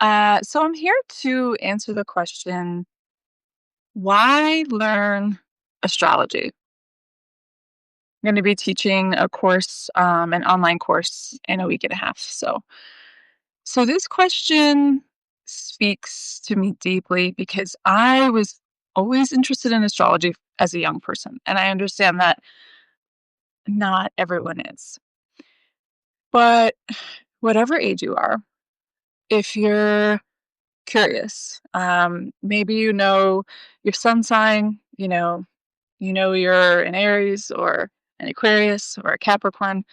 So I'm here to answer the question, why learn astrology? I'm going to be teaching a course, an online course in a week and a half. So this question speaks to me deeply because I was always interested in astrology as a young person. And I understand that not everyone is. But whatever age you are, if you're curious, maybe you know your sun sign, you know you're an Aries or an Aquarius or a Capricorn,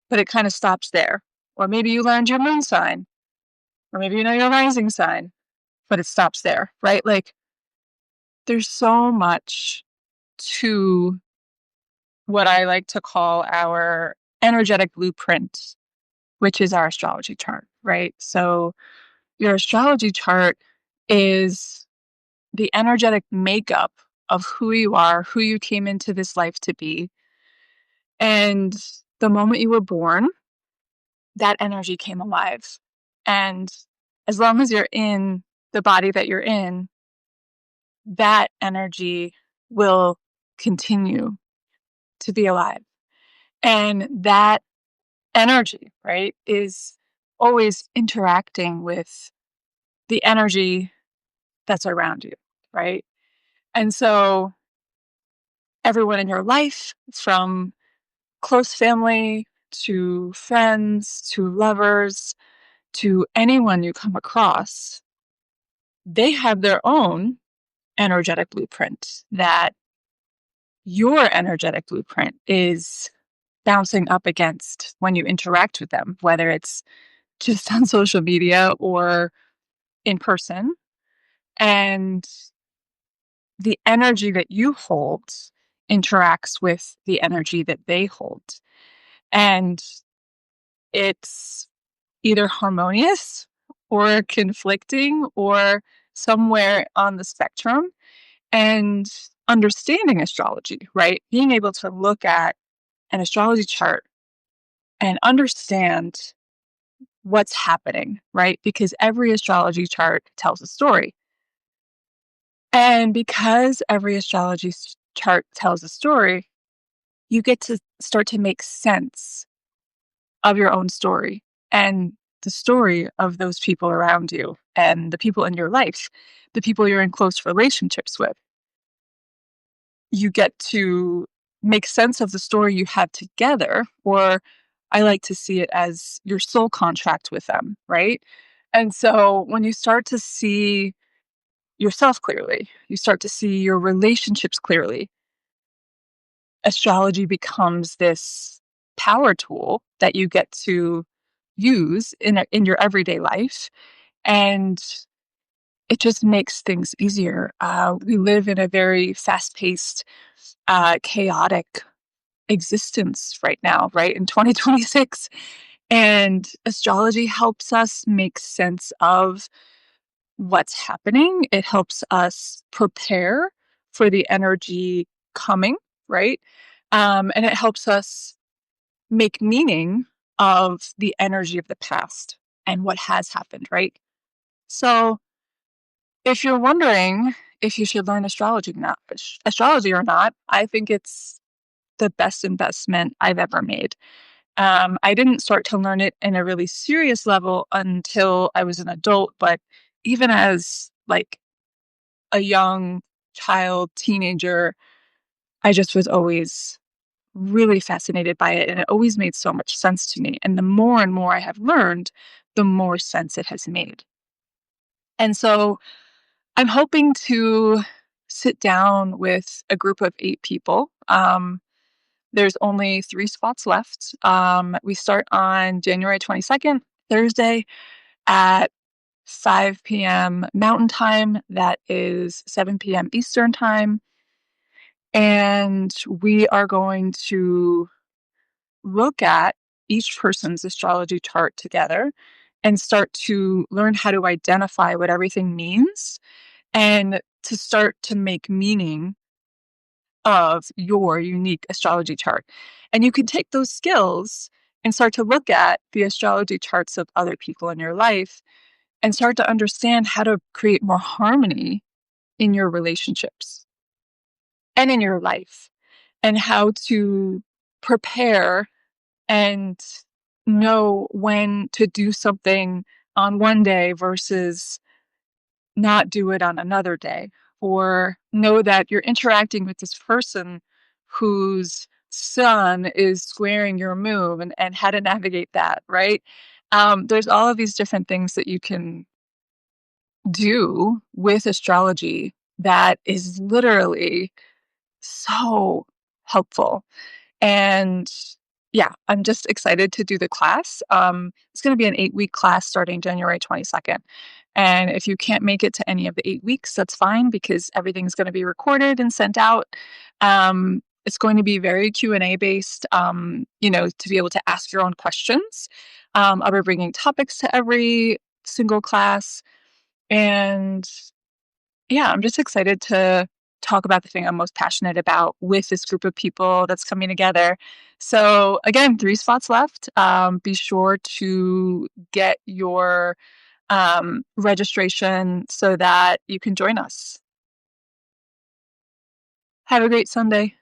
but it kind of stops there. Or maybe you learned your moon sign, or maybe you know your rising sign, but it stops there, right? Like there's so much to what I like to call our energetic blueprint, which is our astrology chart, right? So your astrology chart is the energetic makeup of who you are, who you came into this life to be. And the moment you were born, that energy came alive. And as long as you're in the body that you're in, that energy will continue to be alive. And that energy, right, is always interacting with the energy that's around you, right? And so everyone in your life, from close family to friends to lovers to anyone you come across, they have their own energetic blueprint that your energetic blueprint is bouncing up against when you interact with them, whether it's just on social media or in person. And the energy that you hold interacts with the energy that they hold. And it's either harmonious or conflicting or somewhere on the spectrum. And understanding astrology, right? Being able to look at an astrology chart and understand what's happening, right? Because every astrology chart tells a story. And because every astrology chart tells a story, you get to start to make sense of your own story and the story of those people around you and the people in your life, the people you're in close relationships with. You get to make sense of the story you have together, or I like to see it as your soul contract with them, right? And so when you start to see yourself clearly, you start to see your relationships clearly, astrology becomes this power tool that you get to use in your everyday life. And it just makes things easier. We live in a very fast paced, chaotic existence right now, right? In 2026. And astrology helps us make sense of what's happening. It helps us prepare for the energy coming, right? And it helps us make meaning of the energy of the past and what has happened, right? So if you're wondering if you should learn astrology or not, I think it's the best investment I've ever made. I didn't start to learn it in a really serious level until I was an adult, but even as like a young child, teenager, I just was always really fascinated by it, and it always made so much sense to me. And the more and more I have learned, the more sense it has made. And so I'm hoping to sit down with a group of 8 people. There's only 3 spots left. We start on January 22nd, Thursday at 5 p.m. Mountain Time. That is 7 p.m. Eastern Time. And we are going to look at each person's astrology chart together and start to learn how to identify what everything means and to start to make meaning of your unique astrology chart. And you can take those skills and start to look at the astrology charts of other people in your life and start to understand how to create more harmony in your relationships and in your life, and how to prepare and know when to do something on one day versus not do it on another day, or know that you're interacting with this person whose sun is squaring your moon, and how to navigate that, right? There's all of these different things that you can do with astrology that is literally so helpful. And yeah, I'm just excited to do the class. It's going to be an 8-week class starting January 22nd. And if you can't make it to any of the 8 weeks, that's fine because everything's going to be recorded and sent out. It's going to be very Q&A based, to be able to ask your own questions. I'll be bringing topics to every single class. And yeah, I'm just excited to talk about the thing I'm most passionate about with this group of people that's coming together. So, again, 3 spots left. Be sure to get your registration so that you can join us. Have a great Sunday.